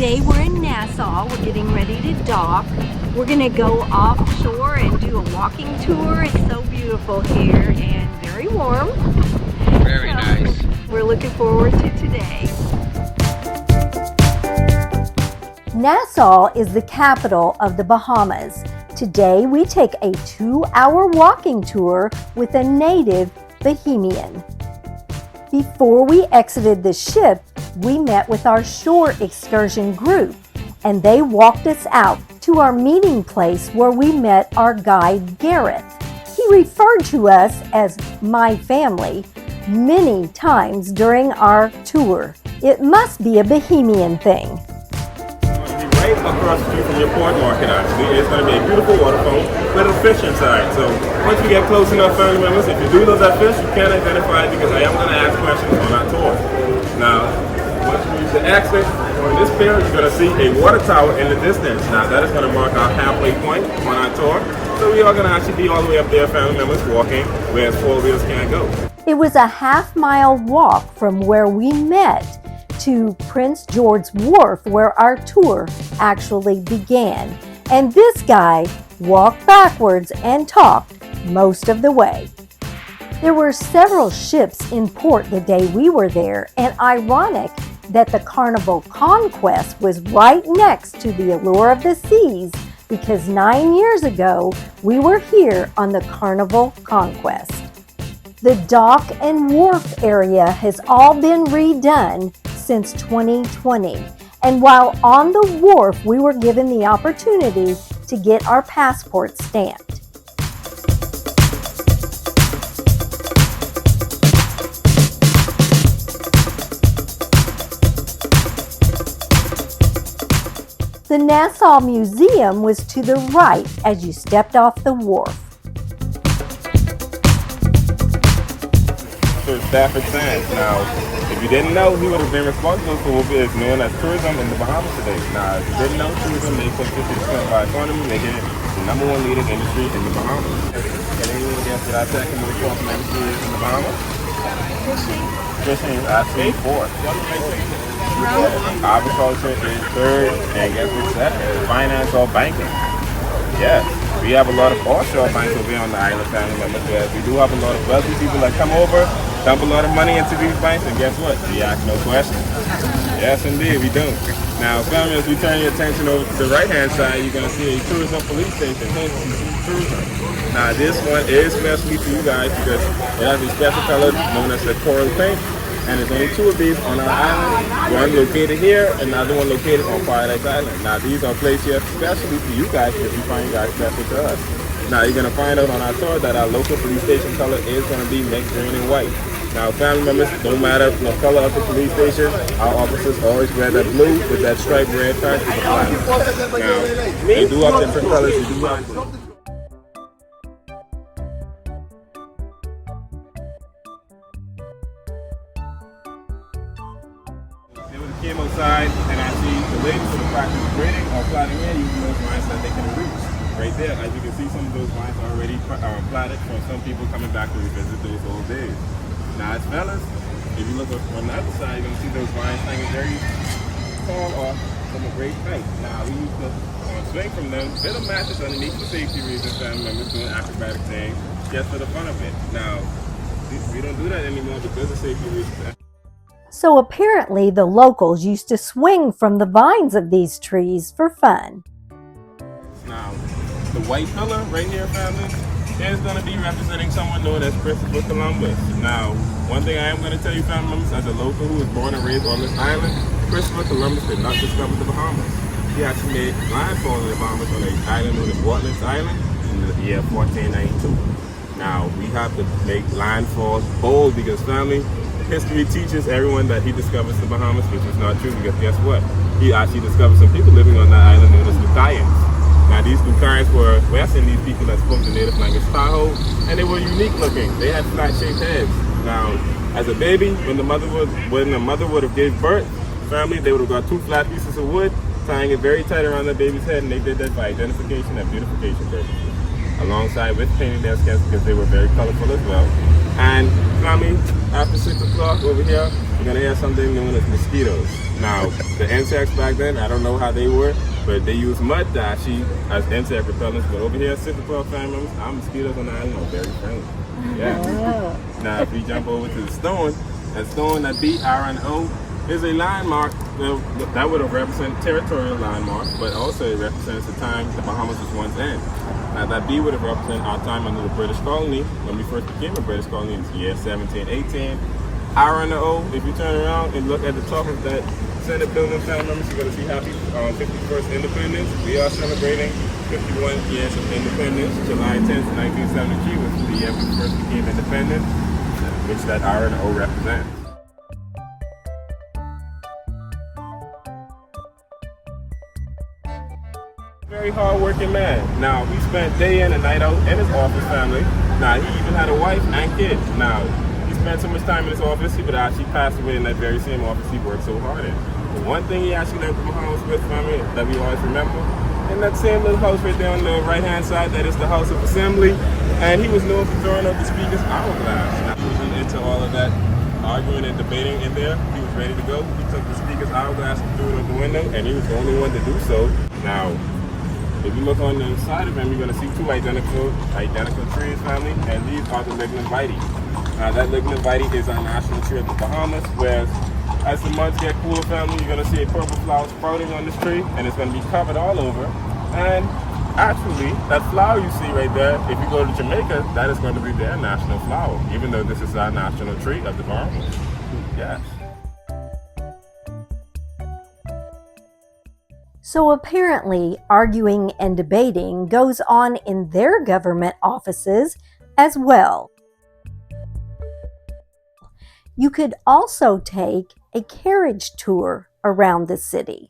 Today we're in Nassau. We're getting ready to dock. We're gonna go offshore and do a walking tour. It's so beautiful here and very warm. Very nice. We're looking forward to today. Nassau is the capital of the Bahamas. Today we take a 2-hour walking tour with a native Bahamian. Before we exited the ship, we met with our shore excursion group, and they walked us out to our meeting place where we met our guide Gareth. He referred to us as my family many times during our tour. It must be a Bahamian thing. Right across the street from your port market, actually, it's going to be a beautiful waterfront with a fish inside. So once you get close enough, family members, if you do love that fish, you can identify it because I am going to ask questions on our tour. Now, once you reach the exit on this pier, you're going to see a water tower in the distance. Now, that is going to mark our halfway point on our tour. So we are going to actually be all the way up there, family members, walking where four wheels can't go. It was a half-mile walk from where we met to Prince George's Wharf, where our tour actually began. And this guy walked backwards and talked most of the way. There were several ships in port the day we were there, and ironic that the Carnival Conquest was right next to the Allure of the Seas, because 9 years ago we were here on the Carnival Conquest. The dock and wharf area has all been redone since 2020. And while on the wharf, we were given the opportunity to get our passports stamped. The Nassau Museum was to the right as you stepped off the wharf. Stafford Sands. Now, if you didn't know, he would have been responsible for what is known as tourism in the Bahamas today. Now, if you didn't know, tourism makes up 50% of our economy, making it the #1 leading industry in the Bahamas. Can anyone guess what our second most important industry is in the Bahamas? Fishing is actually fourth. Agriculture is third, and guess what's second? Finance or banking. Yes. We have a lot of offshore banks over here on the island, family members. We do have a lot of wealthy people that come over, dump a lot of money into these banks, and guess what? We ask no questions. Yes, indeed, we do. Now, family, as we turn your attention over to the right-hand side, you're going to see a tourism police station. Tourism. Now, this one is specially for you guys because it has a special color known as the coral pink. And there's only 2 of these on our island, one located here and another one located on Paradise Island. Now these are placed here especially for you guys because we find you guys special to us. Now you're going to find out on our tour that our local police station color is going to be mixed green and white. Now family members, no matter the color of the police station, our officers always wear that blue with that striped red patch to the flag. Now they do have different colors, they do have came outside and I see the ladies for the practice grading or plotting here using those lines that they can reach. Right there, as you can see, some of those lines are already plotted for some people coming back to revisit those old days. Now as fellas, if you look on the other side, you're going to see those lines hanging very tall or from a great height. Now we used to swing from them, build a mattress underneath for safety reasons, family members doing acrobatic things just for the fun of it. Now, we don't do that anymore because of safety reasons. So apparently the locals used to swing from the vines of these trees for fun. Now, the white pillar right here, family, is going to be representing someone known as Christopher Columbus. Now, one thing I am going to tell you, family members, as a local who was born and raised on this island, Christopher Columbus did not discover the Bahamas. He actually made landfall in the Bahamas on an island known as Watlin's Island in the year 1492. Now, we have to make landfalls bold because, family, history teaches everyone that he discovers the Bahamas, which is not true because guess what? He actually discovered some people living on that island known as Lucayans. Now these Lucayans were West Indies people that spoke the native language Tahoe, and they were unique looking. They had flat-shaped heads. Now, as a baby, when the mother would have gave birth, family, they would have got 2 flat pieces of wood, tying it very tight around the baby's head, and they did that by identification and beautification purposes, alongside with painting their skins because they were very colorful as well. And family, after 6 o'clock over here, you're gonna hear something known as mosquitoes. Now, the insects back then, I don't know how they were, but they use mud dashi as insect repellents. But over here, 6 family members, our mosquitoes on the island are very friendly. Yeah. Now, if we jump over to the stone, that stone, that B, R, and O, is a landmark. Well, that would have represented territorial landmark, but also it represents the time the Bahamas was once in. Now, that B would have represented our time under the British colony when we first became a British colony in the year 1718. R and the O, if you turn around and look at the top of that Senate building, family members, you're going to see happy 51st independence. We are celebrating 51 years of independence. July 10th, 1973 was the year we first became independent, which that R and the O represents. Very hard-working man. Now, he spent day in and night out in his office, family. Now, he even had a wife and kids. Now, he spent so much time in his office, he would actually pass away in that very same office he worked so hard in. But one thing he actually left the Bahamas with, family, that we always remember, in that same little house right there on the right-hand side, that is the House of Assembly, and he was known for throwing up the Speaker's hourglass. Now, he wasn't into all of that arguing and debating in there. He was ready to go. He took the Speaker's hourglass and threw it out the window, and he was the only one to do so. Now, if you look on the side of him, you're going to see two identical trees, family, and these are the lignum vitae. That lignum vitae is our national tree of the Bahamas, whereas as the months get cooler, family, you're going to see a purple flower sprouting on this tree, and it's going to be covered all over. And actually, that flower you see right there, if you go to Jamaica, that is going to be their national flower, even though this is our national tree of the Bahamas. Yes. So apparently, arguing and debating goes on in their government offices as well. You could also take a carriage tour around the city.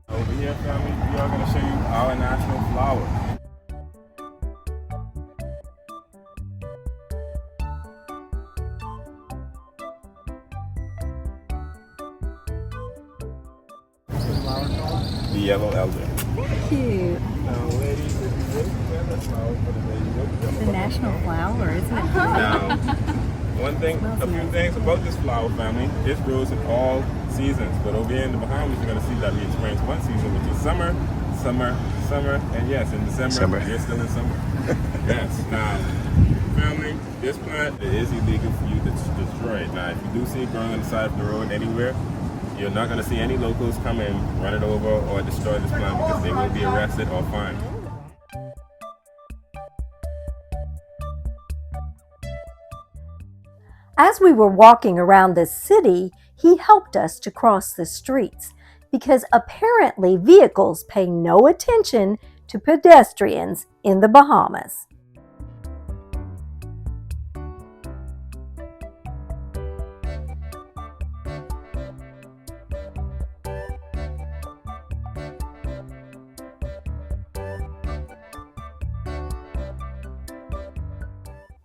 Over here, family, we are going to show you our national flower. The yellow elder. Thank you. Now, ladies, if you would, grab that flower for the lady. It's a national flower, isn't it? Now, a few things about this flower, family. It grows in all seasons, but over here in the Bahamas, you're going to see that we experience one season, which is summer, and yes, in December, we're still in summer. Yes. Now, family, this plant is illegal for you to destroy it. Now, if you do see it growing on the side of the road anywhere, you're not going to see any locals come and run it over or destroy this plant because they will be arrested or fined. As we were walking around the city, he helped us to cross the streets because apparently vehicles pay no attention to pedestrians in the Bahamas.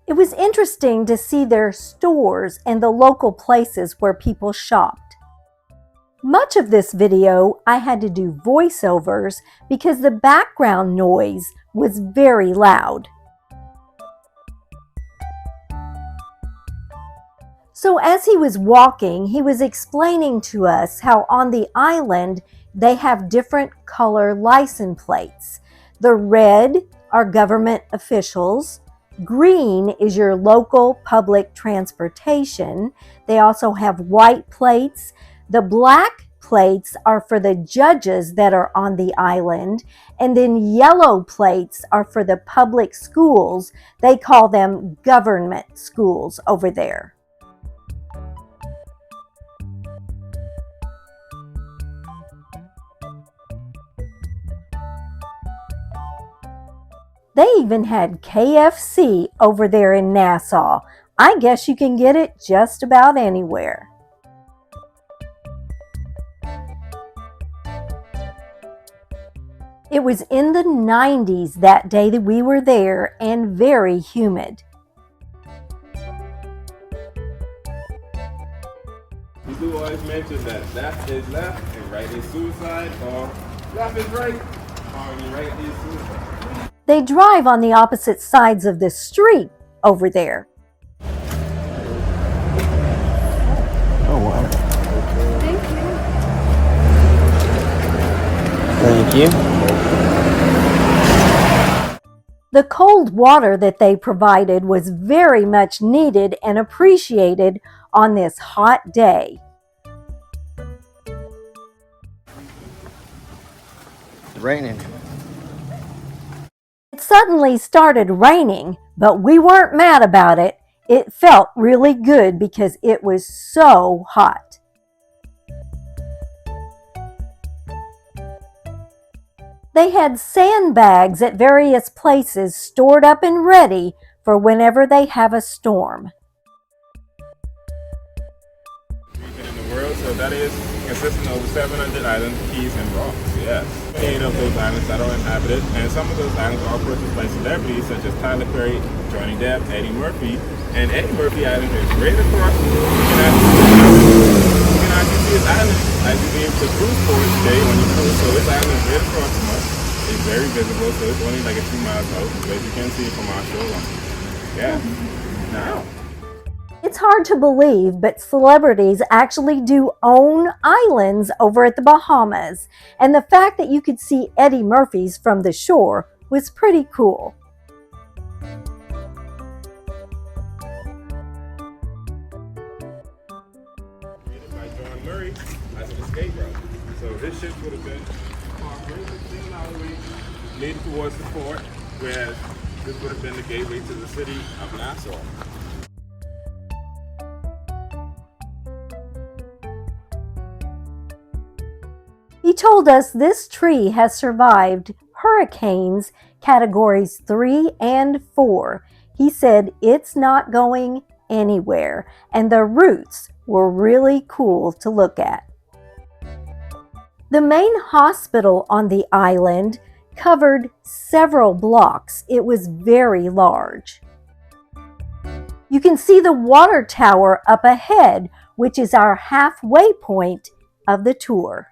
It was interesting to see their stores and the local places where people shopped. Much of this video I had to do voiceovers because the background noise was very loud. So as he was walking, he was explaining to us how on the island they have different color license plates. The red are government officials. Green is your local public transportation. They also have white plates. The black plates are for the judges that are on the island. And then yellow plates are for the public schools. They call them government schools over there. They even had KFC over there in Nassau. I guess you can get it just about anywhere. It was in the 90s that day that we were there and very humid. We do always mention that left is left and right is suicide, or left is right and right is suicide. They drive on the opposite sides of the street over there. you. The cold water that they provided was very much needed and appreciated on this hot day. It's raining. It suddenly started raining, but we weren't mad about it. It felt really good because it was so hot. They had sandbags at various places stored up and ready for whenever they have a storm. Region in the world, so that is consisting of over 700 islands, keys, and rocks. Yes. 8 of those islands that are inhabited, and some of those islands are purchased by celebrities such as Tyler Perry, Johnny Depp, Eddie Murphy, and Eddie Murphy Island is right across. You can actually see his island as you leave the cruise port today when you cruise. So his island is right across from us. It's very visible, so it's only like a 2 miles out, but you can see it from our shoreline. Yeah. Now. It's hard to believe, but celebrities actually do own islands over at the Bahamas, and the fact that you could see Eddie Murphy's from the shore was pretty cool. Created by John Murray as an escape route. So this ship would have been parked right in the same alleyway leading towards the port, whereas this would have been the gateway to the city of Nassau. He told us this tree has survived hurricanes categories 3 and 4. He said it's not going anywhere, and the roots were really cool to look at. The main hospital on the island covered several blocks. It was very large. You can see the water tower up ahead, which is our halfway point of the tour.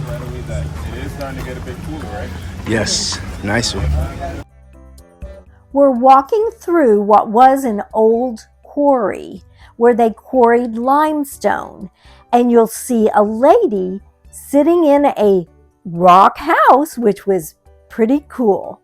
Right away that it is starting to get a bit cooler, right? Yes, nicer. We're walking through what was an old quarry where they quarried limestone, and you'll see a lady sitting in a rock house, which was pretty cool.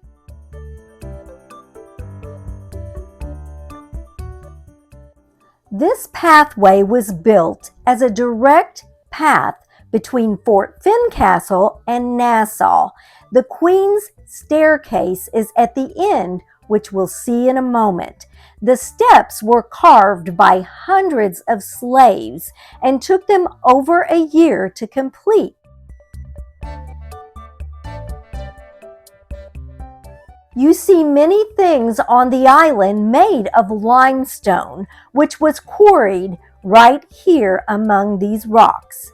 This pathway was built as a direct path between Fort Fincastle and Nassau. The Queen's Staircase is at the end, which we'll see in a moment. The steps were carved by hundreds of slaves and took them over a year to complete. You see many things on the island made of limestone, which was quarried right here among these rocks.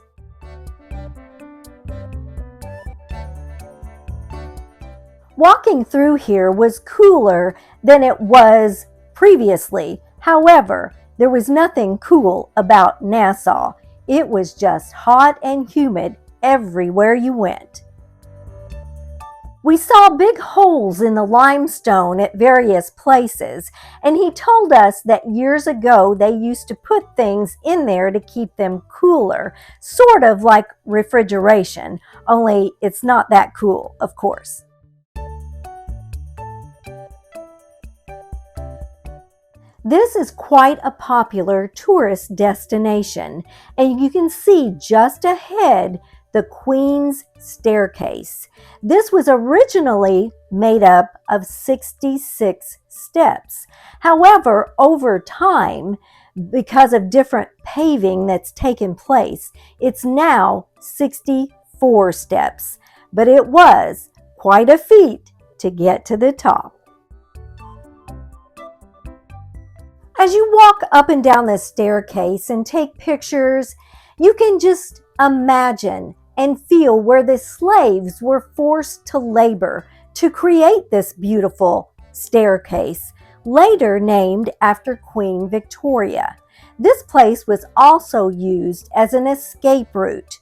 Walking through here was cooler than it was previously. However, there was nothing cool about Nassau. It was just hot and humid everywhere you went. We saw big holes in the limestone at various places, and he told us that years ago they used to put things in there to keep them cooler, sort of like refrigeration, only it's not that cool, of course. This is quite a popular tourist destination, and you can see just ahead the Queen's Staircase. This was originally made up of 66 steps. However, over time, because of different paving that's taken place, it's now 64 steps. But it was quite a feat to get to the top. As you walk up and down this staircase and take pictures, you can just imagine and feel where the slaves were forced to labor to create this beautiful staircase, later named after Queen Victoria. This place was also used as an escape route.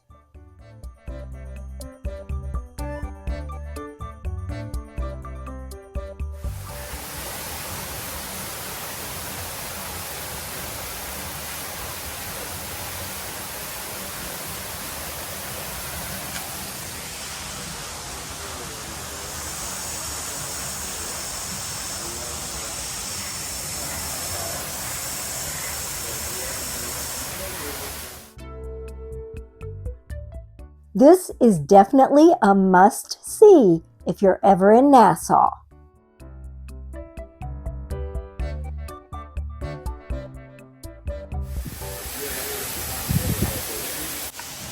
This is definitely a must-see if you're ever in Nassau.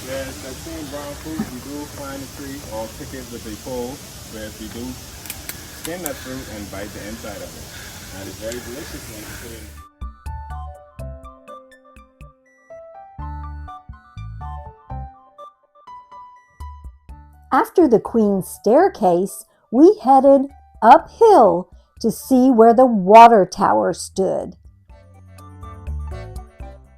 Whereas that same brown fruit, we do climb the tree or pick it with a pole, whereas we do skin that fruit and bite the inside of it. And it's very delicious when you put it in. After the Queen's Staircase, we headed uphill to see where the water tower stood.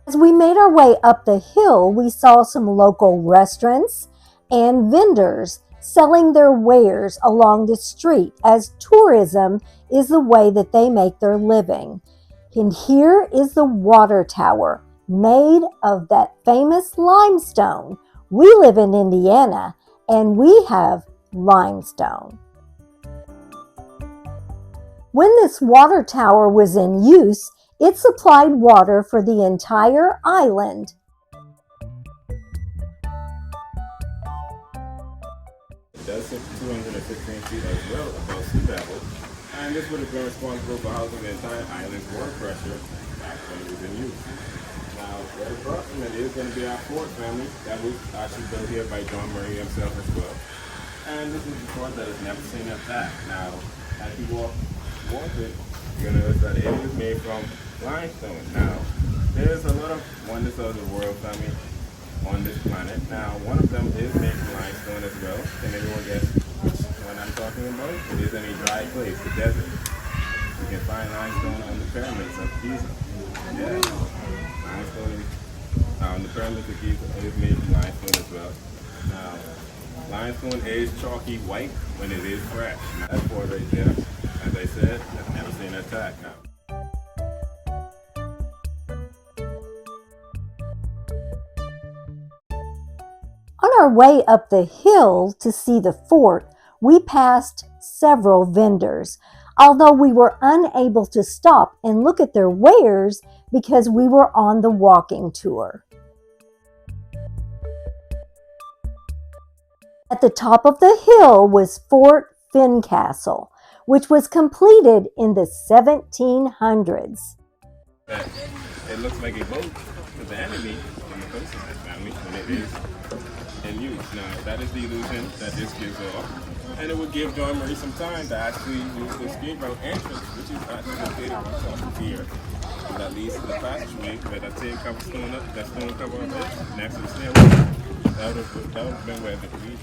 As we made our way up the hill, we saw some local restaurants and vendors selling their wares along the street, as tourism is the way that they make their living. And here is the water tower, made of that famous limestone. We live in Indiana, and we have limestone. When this water tower was in use, it supplied water for the entire island. It does sit 215 feet as well above sea level, and this would have been responsible for housing the entire island's water pressure back when it was in use. Now, very approximate is going to be our fort, family. That was actually built here by John Murray himself as well. And this is the fort that has never seen an attack. Now, as you walk towards it, you're going to notice that it is made from limestone. Now, there's a lot of wonders of the world, family, on this planet. Now, one of them is made from limestone as well. Can anyone guess which one I'm talking about? It is in a dry place, the desert. You can find limestone on the pyramids of Giza. Yeah. Limestone, the pyramids of Giza is made from limestone as well. Now, limestone is chalky white when it is fresh. Now, that fort right there, as I said, I've never seen an attack now. On our way up the hill to see the fort, we passed several vendors, although we were unable to stop and look at their wares because we were on the walking tour. At the top of the hill was Fort Fincastle, which was completed in the 1700s. It looks like a boat to the enemy on the coast of this family when it is in use. Now, that is the illusion that this gives off. And it would give John Murray some time to actually use the escape route entrance, which is actually located on top of here. And that leads to the passageway where that same cover stone up, that stone cover up is, next to the stairway. That would have been where the police.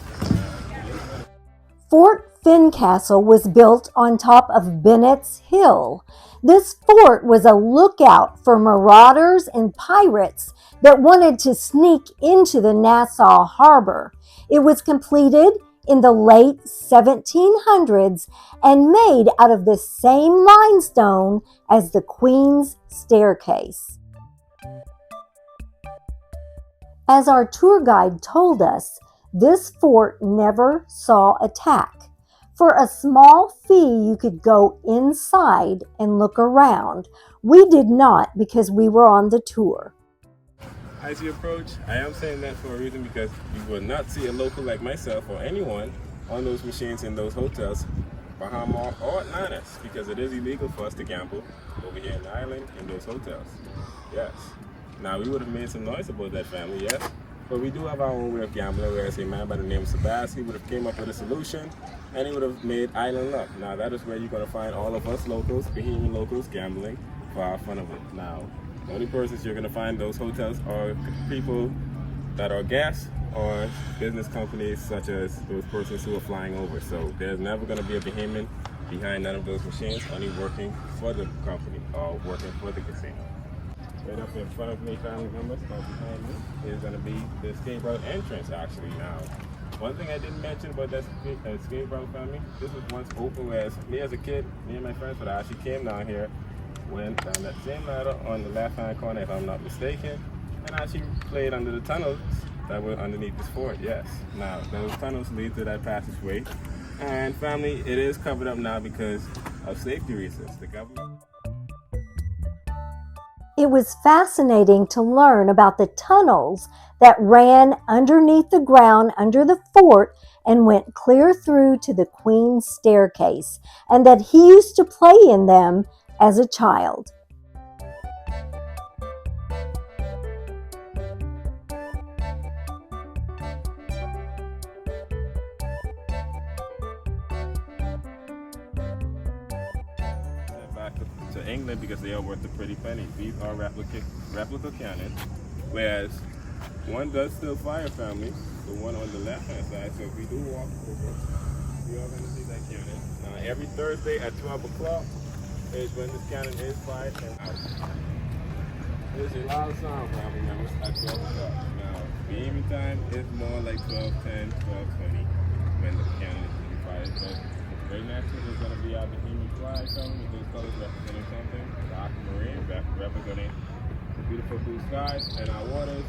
Fort Fincastle was built on top of Bennett's Hill. This fort was a lookout for marauders and pirates that wanted to sneak into the Nassau harbor. It was completed in the late 1700s and made out of the same limestone as the Queen's Staircase. As our tour guide told us, this fort never saw attack. For a small fee, you could go inside and look around. We did not because we were on the tour. As you approach, I am saying that for a reason because you will not see a local like myself or anyone on those machines in those hotels, Bahamas or Atlantis, because it is illegal for us to gamble over here in the island in those hotels. Yes. Now, we would have made some noise about that, family, yes. But we do have our own way of gambling, whereas a man by the name of Sebastian would have came up with a solution and he would have made island luck. Now, that is where you're going to find all of us locals, Bahamian locals, gambling for our fun of it. Now, the only persons you're going to find those hotels are people that are guests or business companies such as those persons who are flying over. So there's never going to be a Bahamian behind none of those machines, only working for the company or working for the casino. Right up in front of me, family members, or behind me, is going to be the escape route entrance actually. Now, one thing I didn't mention about that escape route, family, this was once open, whereas me as a kid, me and my friends would actually came down here, went down that same ladder on the left-hand corner, if I'm not mistaken, and actually played under the tunnels that were underneath this fort, yes. Now, those tunnels lead to that passageway, and family, it is covered up now because of safety reasons. The government... it was fascinating to learn about the tunnels that ran underneath the ground under the fort and went clear through to the Queen's staircase, and that he used to play in them as a child. Back to England because they are worth a pretty penny. These are replica cannons, whereas one does still fire, family. The one on the left hand side. So if we do walk over, we are going to see that cannon. Now every Thursday at 12 o'clock is when this cannon is fired and out. There's a loud sound, family members, at 12 o'clock. Now the evening time is more like 12:10, 12:20 when the cannon is being fired. But right next to it is going to be our Bahamian flag, family, with those colors representing something. The aquamarine representing the beautiful blue skies and our waters.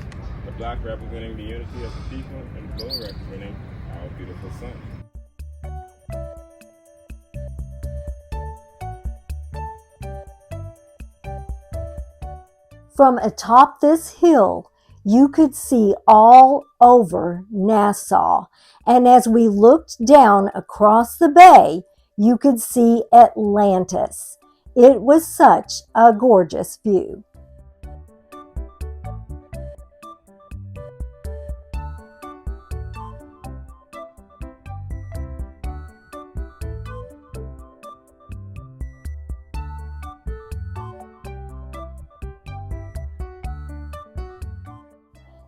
The black representing the unity of the people, and the gold representing our beautiful sun. From atop this hill, you could see all over Nassau. And as we looked down across the bay, you could see Atlantis. It was such a gorgeous view.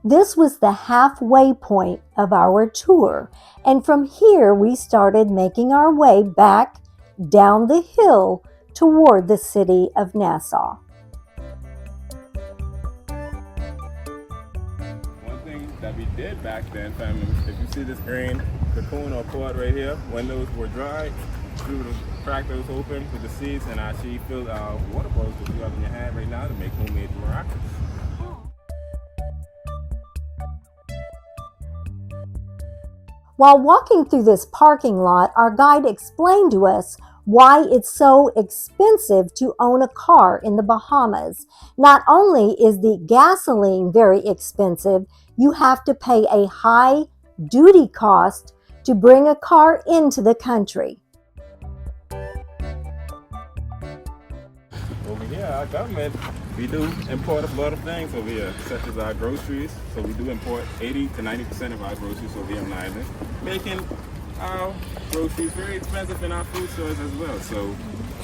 This was the halfway point of our tour, and from here we started making our way back down the hill toward the city of Nassau. One thing that we did back then, family, if you see this green cocoon or cord right here, when those were dried, we would crack those open with the seeds and actually fill our water bottles that you have in your hand right now to make homemade maracas. While walking through this parking lot, our guide explained to us why it's so expensive to own a car in the Bahamas. Not only is the gasoline very expensive, you have to pay a high duty cost to bring a car into the country. Over here, our government, we do import a lot of things over here, such as our groceries. So we do import 80 to 90% of our groceries over here on the island, making our groceries very expensive in our food stores as well. So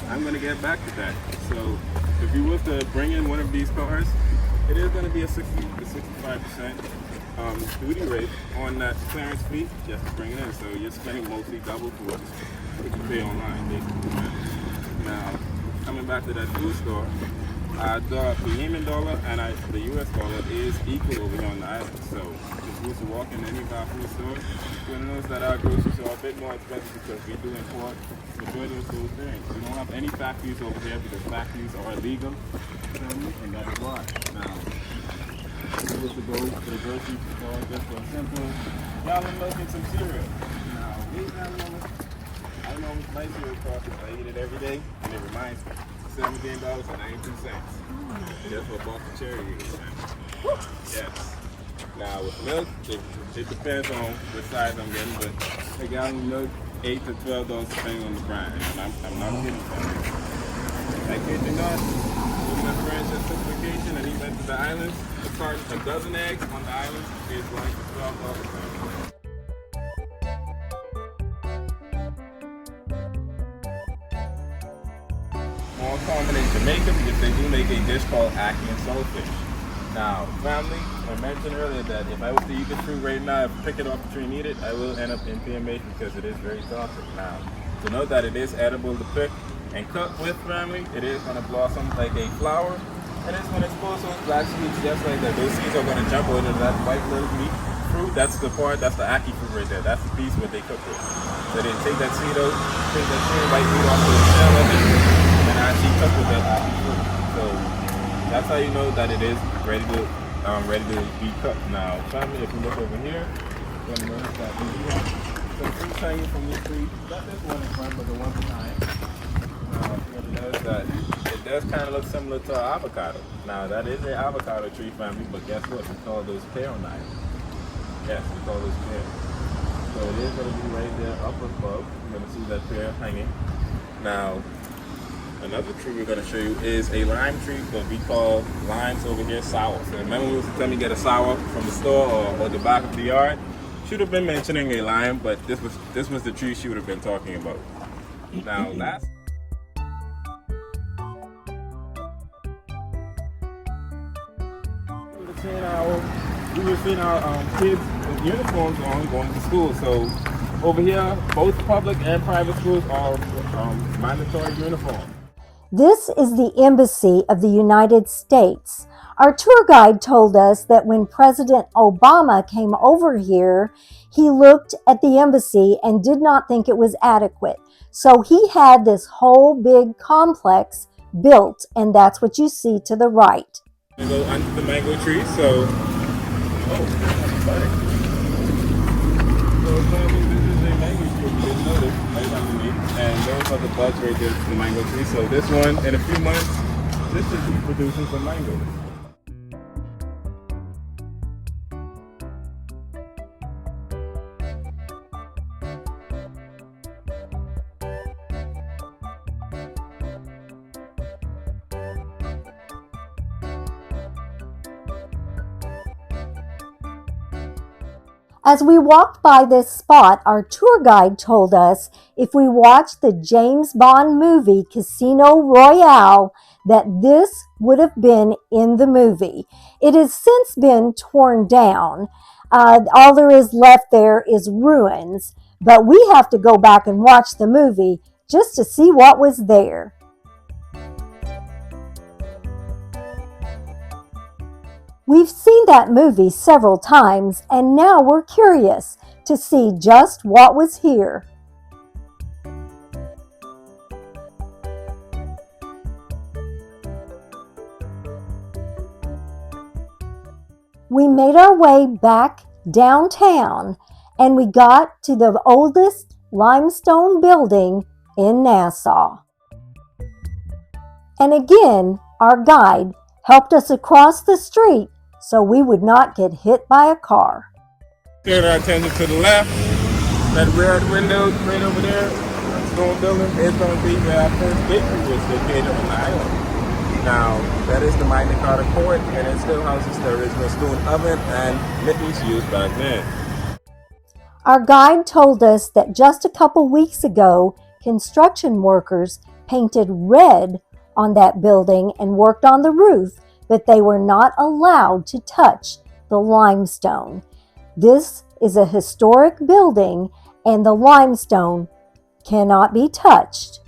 I'm going to get back to that. So if you were to bring in one of these cars, it is going to be a 60 to 65% duty rate on that clearance fee just to bring it in. So you're spending mostly double for what you pay online, basically. Now, coming back to that food store, the Bahamian dollar and the US dollar is equal over here on the island. So if you were to walk in any of our food stores, you're going to notice that our groceries are a bit more expensive because we do import the majority of those things. We don't have any factories over here because factories are illegal, and that's why. Now, if you were to go to the grocery store just for a simple gallon milk and some cereal. Now, I don't know how much my cereal costs, but I eat it every day, and it reminds me. $17.92 just for a box of cherry juice. Yes. Now with milk, it depends on the size I'm getting, but a gallon of milk, $8 to $12 depending on the brand. And I'm not kidding you. I kid you not. With my friends at certification and he went to the islands, a dozen eggs on the islands is going for $12. More common in Jamaica because they do make a dish called ackee and saltfish. Now, family, I mentioned earlier that if I was to eat this fruit right now, pick it off the tree and eat it, I will end up in PMH because it is very toxic. Now, to know that it is edible to pick and cook with, family, it is going to blossom like a flower, and it's going to expose those black seeds just like that. Those seeds are going to jump over to that white little meat fruit. That's the part, that's the ackee fruit right there. That's the piece where they cook it. So they take that seed out, take that seed white meat off the shell of it, and actually cook with that ackee fruit. So that's how you know that it is ready to be cooked. Now, family, if you look over here, you're gonna notice that we have some fruit hanging from this tree. Not this one in front, but the one behind. Now, you're gonna notice that it does kind of look similar to an avocado. Now, that is an avocado tree family, but guess what? We call those pear on ice. Yes, we call those pear. So it is going to be right there up above. You're going to see that pear hanging. Now, another tree we're going to show you is a lime tree, but we call limes over here sour. So remember we was telling you get a sour from the store or the back of the yard? Should have been mentioning a lime, but this was the tree she would have been talking about. Now, last. We were seeing our kids with uniforms on going to school. So over here, both public and private schools are mandatory uniform. This is the Embassy of the United States. Our tour guide told us that when President Obama came over here, he looked at the embassy and did not think it was adequate. So he had this whole big complex built, and that's what you see to the right. We go under the mango tree, so sorry. So this is a mango tree, you didn't notice, right underneath. And those are the buds right there to the mango tree. So this one, in a few months, this should be producing some mangoes. As we walked by this spot, our tour guide told us if we watched the James Bond movie Casino Royale, that this would have been in the movie. It has since been torn down. All there is left there is ruins, but we have to go back and watch the movie just to see what was there. We've seen that movie several times, and now we're curious to see just what was here. We made our way back downtown, and we got to the oldest limestone building in Nassau. And again, our guide helped us across the street so we would not get hit by a car. Turn our attention to the left. That red window right over there, stone building, is going to be where our first bakery was located on the island. Now, that is the Magna Carta Court, and it still houses the original stone oven and mittens used back then. Our guide told us that just a couple weeks ago, construction workers painted red on that building and worked on the roof, but they were not allowed to touch the limestone. This is a historic building, and the limestone cannot be touched.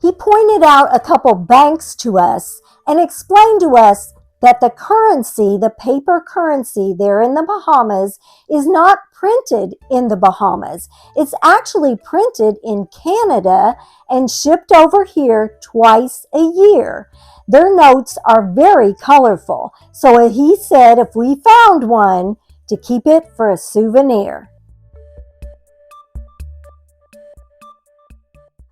He pointed out a couple banks to us and explained to us that the currency, the paper currency there in the Bahamas, is not printed in the Bahamas. It's actually printed in Canada and shipped over here twice a year. Their notes are very colorful, so he said if we found one, to keep it for a souvenir.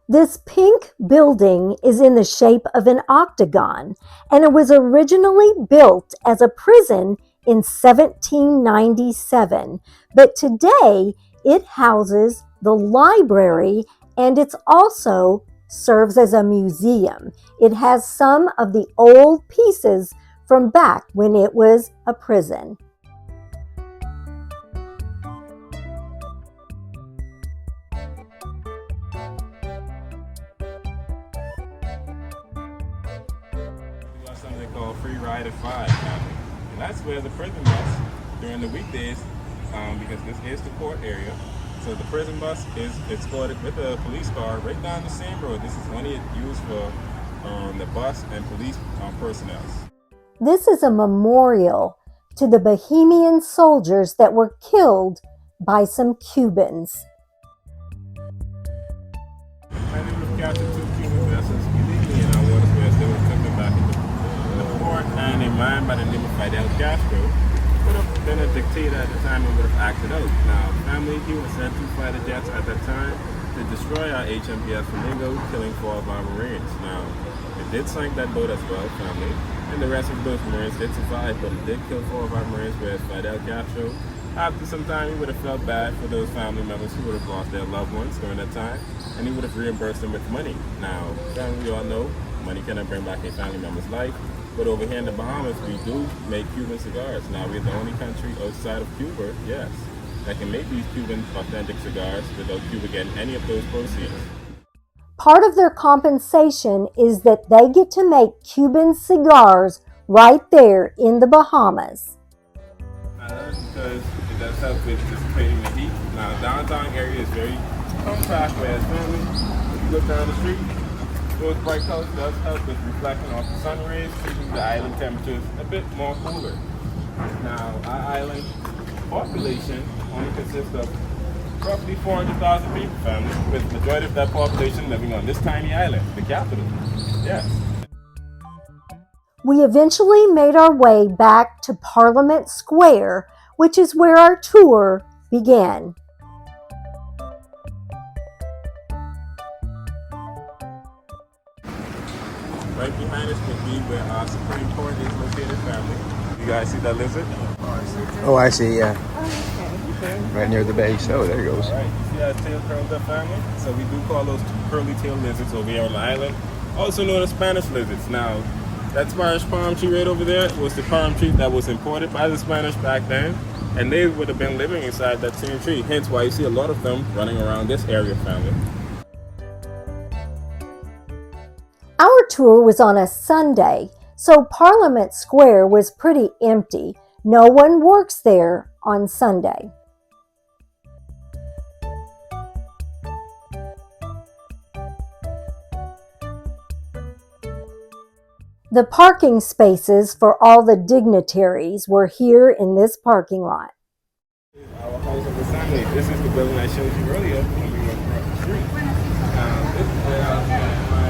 This pink building is in the shape of an octagon, and it was originally built as a prison in 1797. But today, it houses the library, and it also serves as a museum. It has some of the old pieces from back when it was a prison. Something called Free Ride at 5 now. And that's where the prison bus during the weekdays, because this is the court area, so the prison bus is escorted with a police car right down the same road. This is only used for the bus and police personnel. This is a memorial to the Bahamian soldiers that were killed by some Cubans. And we were captured 2 Cuban vessels illegally in our waters where they were taken back into the port, and a man by the name of Fidel Castro would have been a dictator at the time and would have acted out. Now, family, he was sent 2 fighter jets at that time to destroy our HMPS Flamingo, killing 4 of our Marines. Now, it did sink that boat as well, family, and the rest of those Marines did survive, but it did kill 4 of our Marines, whereas Fidel Castro, after some time, he would have felt bad for those family members who would have lost their loved ones during that time, and he would have reimbursed them with money. Now, family, we all know, money cannot bring back a family member's life, but over here in the Bahamas, we do make Cuban cigars. Now, we're the only country outside of Cuba, yes, that can make these Cuban authentic cigars without Cuba getting any of those proceeds. Part of their compensation is that they get to make Cuban cigars right there in the Bahamas. I love it because it does help with dissipating the heat. Now, the downtown area is very compact, whereas family, if you look down the street, those bright colors does help with reflecting off the sun rays, keeping the island temperatures a bit more cooler. Now, our island population only consists of roughly 400,000 people, family, with the majority of that population living on this tiny island, the capital. Yes. We eventually made our way back to Parliament Square, which is where our tour began. Right behind us would be where our Supreme Court is located, family. You guys see that lizard? Oh, I see, yeah. Okay. Right near the base. Oh, there it goes. All right, you see our tail curled up, family? So we do call those curly-tailed lizards over here on the island, also known as Spanish lizards. Now, that Spanish palm tree right over there was the palm tree that was imported by the Spanish back then, and they would have been living inside that same tree, hence why you see a lot of them running around this area, family. Our tour was on a Sunday, so Parliament Square was pretty empty. No one works there on Sunday. The parking spaces for all the dignitaries were here in this parking lot. Our house of assembly. This is the building I showed you earlier when we went across the street. This is where I met my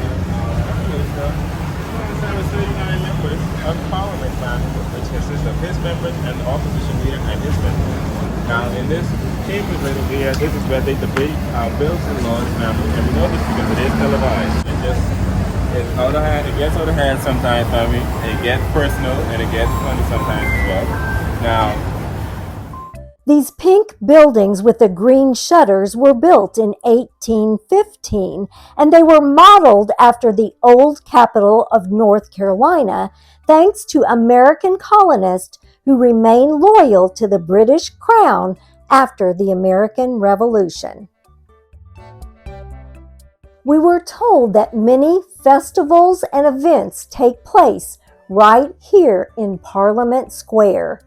prime minister. He has 39 members of parliament, family, which consists of his members and the opposition leader and his members. Now, in this chamber right over here, this is where they debate our bills and laws, family, and we know this because it is televised. It's out of hand. It gets out of hand sometimes, family. It gets personal and it gets funny sometimes as well. Now, these pink buildings with the green shutters were built in 1815, and they were modeled after the old capital of North Carolina, thanks to American colonists who remained loyal to the British Crown after the American Revolution. We were told that many festivals and events take place right here in Parliament Square.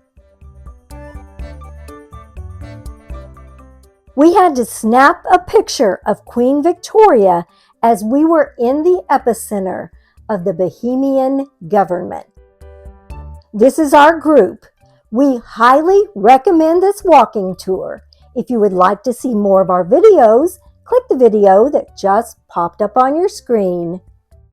We had to snap a picture of Queen Victoria as we were in the epicenter of the Bahamian government. This is our group. We highly recommend this walking tour. If you would like to see more of our videos, click the video that just popped up on your screen.